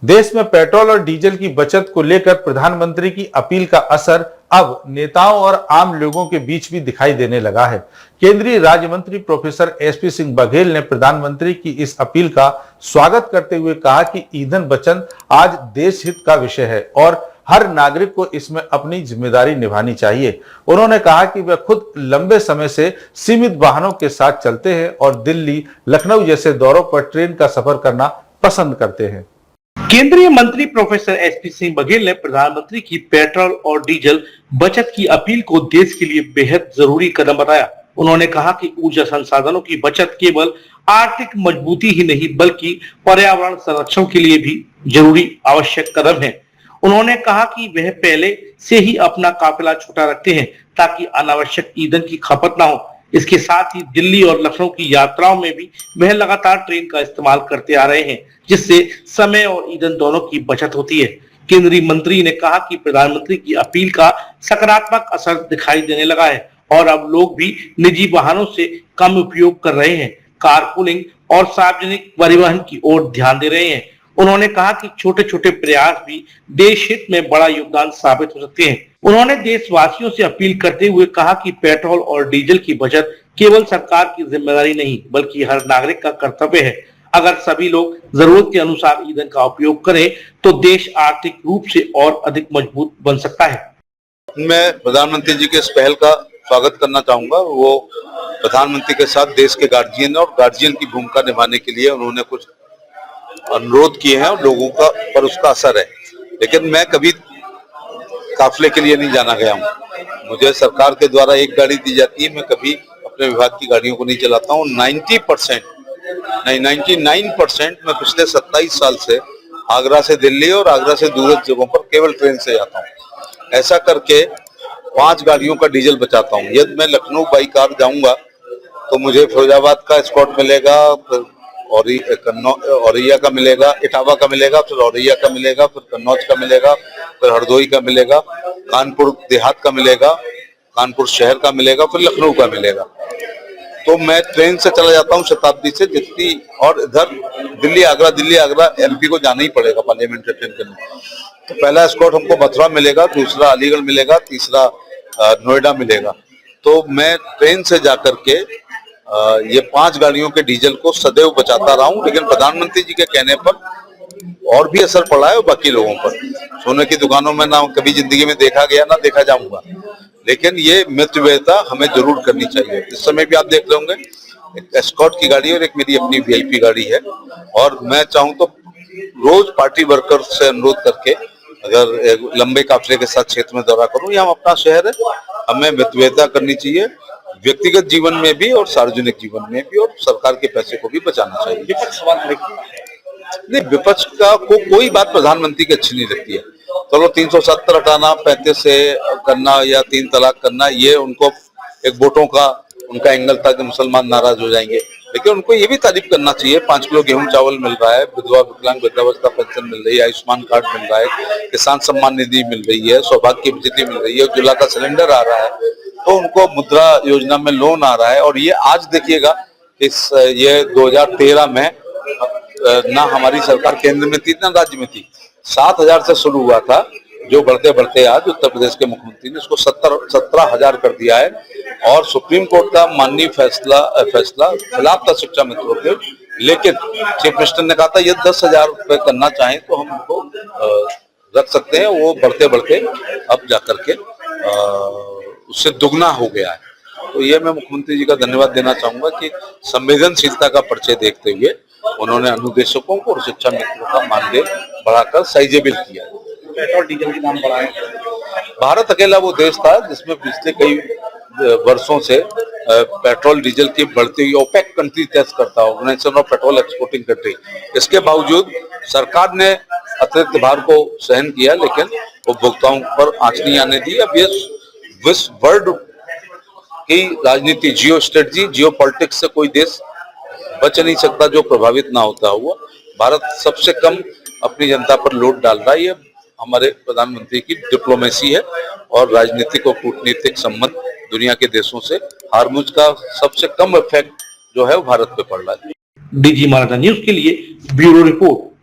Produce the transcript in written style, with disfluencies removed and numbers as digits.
देश में पेट्रोल और डीजल की बचत को लेकर प्रधानमंत्री की अपील का असर अब नेताओं और आम लोगों के बीच भी दिखाई देने लगा है। केंद्रीय राज्य मंत्री प्रोफेसर एसपी सिंह बघेल ने प्रधानमंत्री की इस अपील का स्वागत करते हुए कहा कि ईंधन बचत आज देश हित का विषय है और हर नागरिक को इसमें अपनी जिम्मेदारी निभानी चाहिए। उन्होंने कहा कि वे खुद लंबे समय से सीमित वाहनों के साथ चलते हैं और दिल्ली, लखनऊ जैसे दौरों पर ट्रेन का सफर करना पसंद करते हैं। केंद्रीय मंत्री प्रोफेसर एसपी सिंह बघेल ने प्रधानमंत्री की पेट्रोल और डीजल बचत की अपील को देश के लिए बेहद जरूरी कदम बताया। उन्होंने कहा कि ऊर्जा संसाधनों की बचत केवल आर्थिक मजबूती ही नहीं बल्कि पर्यावरण संरक्षण के लिए भी जरूरी आवश्यक कदम है। उन्होंने कहा कि वह पहले से ही अपना काफिला छोटा रखते हैं ताकि अनावश्यक ईंधन की खपत ना हो। इसके साथ ही दिल्ली और लखनऊ की यात्राओं में भी वह लगातार ट्रेन का इस्तेमाल करते आ रहे हैं, जिससे समय और ईंधन दोनों की बचत होती है। केंद्रीय मंत्री ने कहा कि प्रधानमंत्री की अपील का सकारात्मक असर दिखाई देने लगा है और अब लोग भी निजी वाहनों से कम उपयोग कर रहे हैं, कारपूलिंग और सार्वजनिक परिवहन की ओर ध्यान दे रहे हैं। उन्होंने कहा कि छोटे छोटे प्रयास भी देश हित में बड़ा योगदान साबित हो सकते हैं। उन्होंने देशवासियों से अपील करते हुए कहा कि पेट्रोल और डीजल की बचत केवल सरकार की जिम्मेदारी नहीं बल्कि हर नागरिक का कर्तव्य है। अगर सभी लोग जरूरत के अनुसार ईंधन का उपयोग करें तो देश आर्थिक रूप से और अधिक मजबूत बन सकता है। मैं प्रधानमंत्री जी के इस पहल का स्वागत करना चाहूंगा। वो प्रधानमंत्री के साथ देश के गार्जियन और गार्जियन की भूमिका निभाने के लिए उन्होंने कुछ अनुरोध किए हैं और लोगों का पर उसका असर है। लेकिन मैं कभी काफिले के लिए नहीं जाना गया हूँ। मुझे सरकार के द्वारा एक गाड़ी दी जाती है, मैं कभी अपने विभाग की गाड़ियों को नहीं चलाता हूँ। 99% मैं पिछले 27 साल से आगरा से दिल्ली और आगरा से दूरस्थ जगहों पर केवल ट्रेन से जाता हूँ। ऐसा करके 5 गाड़ियों का डीजल बचाता हूँ। यदि मैं लखनऊ बाई कार जाऊंगा तो मुझे फिरोजाबाद का एस्कॉर्ट मिलेगा, औरैया का मिलेगा, इटावा का मिलेगा, फिर औरैया का मिलेगा, फिर कन्नौज का मिलेगा, फिर हरदोई का मिलेगा, कानपुर देहात का मिलेगा, कानपुर शहर का मिलेगा, फिर लखनऊ का मिलेगा। तो मैं ट्रेन से चला जाता हूँ शताब्दी से जितनी, और इधर दिल्ली आगरा एमपी को जाना ही पड़ेगा पार्लियामेंट्री ट्रेन के लिए। तो पहला एस्कॉर्ट हमको मथुरा मिलेगा, दूसरा अलीगढ़ मिलेगा, तीसरा नोएडा मिलेगा। तो मैं ट्रेन से जाकर के ये 5 गाड़ियों के डीजल को सदैव बचाता रहा हूं। लेकिन प्रधानमंत्री जी के कहने पर और भी असर पड़ा है बाकी लोगों पर। सोने की दुकानों में ना कभी जिंदगी में देखा गया ना देखा जाऊंगा, लेकिन ये मितव्ययिता हमें जरूर करनी चाहिए। इस समय भी आप देख रहे होंगे एक एस्कॉर्ट की गाड़ी और एक मेरी अपनी वीआईपी गाड़ी है। और मैं चाहूं तो रोज पार्टी वर्कर से अनुरोध करके अगर लंबे काफिले के साथ क्षेत्र में दौरा करूं, यहाँ अपना शहर है, हमें मितव्ययिता करनी चाहिए व्यक्तिगत जीवन में भी और सार्वजनिक जीवन में भी, और सरकार के पैसे को भी बचाना चाहिए। विपक्ष सवाल नहीं, विपक्ष का कोई बात प्रधानमंत्री की अच्छी नहीं लगती है। चलो 370 हटाना, 35 से करना या 3 तलाक करना, ये उनको एक वोटों का उनका एंगल था कि मुसलमान नाराज हो जाएंगे। लेकिन उनको ये भी तारीफ करना चाहिए 5 किलो गेहूं चावल मिल रहा है, विधवा विकलांग वृद्धावस्था पेंशन मिल रही है, आयुष्मान कार्ड मिल रहा है, किसान सम्मान निधि मिल रही है, सौभाग्य बिजली मिल रही है, उज्ज्वला का सिलेंडर आ रहा है, तो उनको मुद्रा योजना में लोन आ रहा है। और ये आज देखिएगा ये 2013 में ना हमारी सरकार केंद्र में थी ना राज्य में थी, 7,000 से शुरू हुआ था, जो बढ़ते बढ़ते आज उत्तर प्रदेश के मुख्यमंत्री ने इसको 17,000 कर दिया है। और सुप्रीम कोर्ट का माननीय फैसला खिलाफ था शिक्षा मित्रों के, लेकिन चीफ मिनिस्टर ने कहा था ये 10,000 रुपए करना चाहें तो हम उनको रख सकते हैं। वो बढ़ते बढ़ते अब जाकर के उससे दुगना हो गया है। तो ये मैं मुख्यमंत्री जी का धन्यवाद देना चाहूंगा कि संवेदनशीलता का परिचय देखते हुए उन्होंने अनुदेशकों को और शिक्षा मित्रों का मानदेय बढ़ाकर साइजेबल किया। पेट्रोल डीजल के दाम बढ़ाए। भारत अकेला वो देश था जिसमें पिछले कई वर्षों से पेट्रोल डीजल की बढ़ती हुई ओपेक कंट्री टेस्ट करता है, organization of petrol exporting country. इसके बावजूद सरकार ने अतिरिक्त भार को सहन किया, लेकिन उपभोक्ताओं पर आंच नहीं आने दी। अब ये विश्व वर्ल्ड की राजनीति, जियो स्ट्रेटजी, जियो पॉलिटिक्स से कोई देश बच नहीं सकता जो प्रभावित ना होता हुआ। भारत सबसे कम अपनी जनता पर लोड डाल रहा है। ये हमारे प्रधानमंत्री की डिप्लोमेसी है और राजनीतिक और कूटनीतिक संबंध दुनिया के देशों से हार्मुज का सबसे कम इफेक्ट जो है वो भारत पे पड़ रहा है। डीजी मराठा न्यूज के लिए ब्यूरो रिपोर्ट।